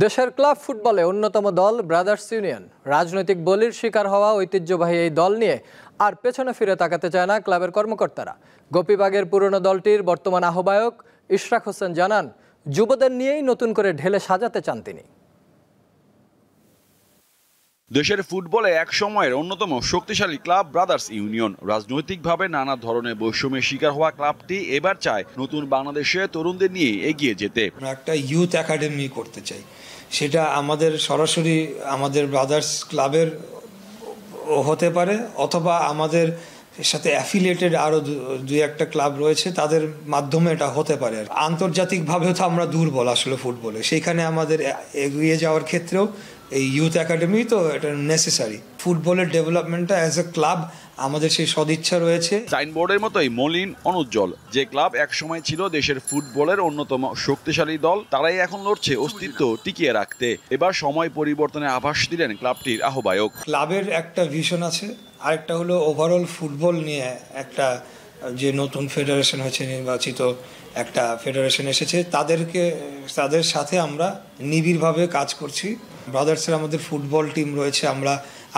দেশের ক্লাব ফুটবলে অন্যতম দল ব্রাদার্স ইউনিয়ন রাজনৈতিক বলির শিকার হওয়া ঐতিহ্যবাহী এই দল নিয়ে আর পেছনে ফিরে তাকাতে চায় না ক্লাবের কর্মকর্তারা। গোপীবাগের পুরনো দলটির বর্তমান আহ্বায়ক ইশরাক হোসেন জানান, যুবদের নিয়েই নতুন করে ঢেলে সাজাতে চান তিনি। দেশের ফুটবলে এক সময়ের অন্যতম শক্তিশালী ক্লাব ব্রাদার্স ইউনিয়ন রাজনৈতিকভাবে নানা ধরনের বৈষম্যের শিকার হওয়া ক্লাবটি এবার চায় নতুন বাংলাদেশে তরুণদের নিয়ে এগিয়ে যেতে। একটা ইউথ একাডেমি করতে চাই, সেটা আমাদের সরাসরি আমাদের ব্রাদার্স ক্লাবের হতে পারে অথবা আমাদের সাথে অ্যাফিলিয়েটেড আরও দুই একটা ক্লাব রয়েছে, তাদের মাধ্যমে এটা হতে পারে। আন্তর্জাতিকভাবেও তো আমরা দুর্বল আসলে ফুটবলে, সেইখানে আমাদের এগিয়ে যাওয়ার ক্ষেত্রেও এই ইউথ একাডেমি তো এটা নেসেসারি। ফুটবলের ডেভেলপমেন্টটা অ্যাজ এ ক্লাব আমাদের সেই সদিচ্ছা রয়েছে। সাইনবোর্ডের মতোই মলিন অনুজ্জ্বল যে ক্লাব একসময় ছিল দেশের ফুটবলের অন্যতম শক্তিশালী দল, তারাই এখন লড়ছে অস্তিত্ব টিকিয়ে রাখতে। এবার সময় পরিবর্তনের আভাস দিলেন ক্লাবটির আহ্বায়ক। ক্লাবের একটা ভিশন আছে, আরেকটা হলো ওভারঅল ফুটবল নিয়ে একটা যে নতুন ফেডারেশন হয়েছে, নির্বাচিত একটা ফেডারেশন এসেছে, তাদের সাথে আমরা নিবিড়ভাবে কাজ করছি। ব্রাদার্সের আমাদের ফুটবল টিম রয়েছে, আমরা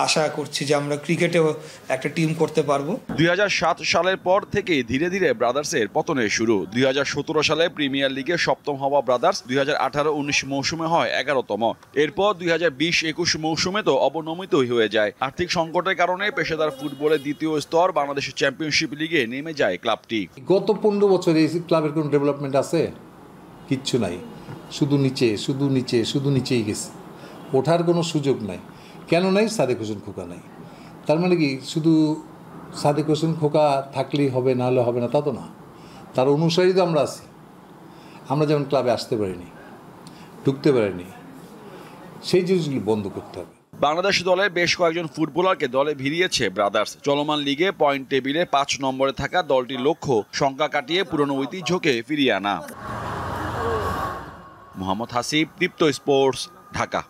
আশা করছি যে আমরা ক্রিকেটেও একটা টিম করতে পারবো। 2007 সালের পর থেকে ধীরে ধীরে ব্রাদার্সের পতনের শুরু। 2017 সালে প্রিমিয়ার লিগে সপ্তম হওয়া ব্রাদার্স 2018-19 মৌসুমে হয় 11তম। এরপর 2020-21 মৌসুমে তো অবনমিতই হয়ে যায়। আর্থিক সংকটের কারণে পেশাদার ফুটবলের দ্বিতীয় স্তর বাংলাদেশের চ্যাম্পিয়নশিপ লিগে নেমে যায় ক্লাবটি। গত 15 বছর এই ক্লাবের কোনো ডেভেলপমেন্ট আছে? কিচ্ছু নাই, শুধু নিচেই গেছে, ওঠার কোনো সুযোগ নাই। কেন নাই? সাদেক হোসেন খোকা নাই। তার মানে কি শুধু সাদেক হোসেন খোকা থাকলেই হবে, না হলে হবে না, তা তো না। তার অনুসারী তো আমরা আছি। আমরা যেমন ক্লাবে আসতে পারিনি, ঢুকতে পারিনি, সেই জিনিসগুলি বন্ধ করতে হবে। বাংলাদেশ দলের বেশ কয়েকজন ফুটবলারকে দলে ভিড়িয়েছে ব্রাদার্স। চলমান লিগে পয়েন্ট টেবিলে 5 নম্বরে থাকা দলটির লক্ষ্য সংখ্যা কাটিয়ে পুরনো ঐতিহ্যকে ফিরিয়ে আনা। মোহাম্মদ হাসিব, দীপ্ত স্পোর্টস, ঢাকা।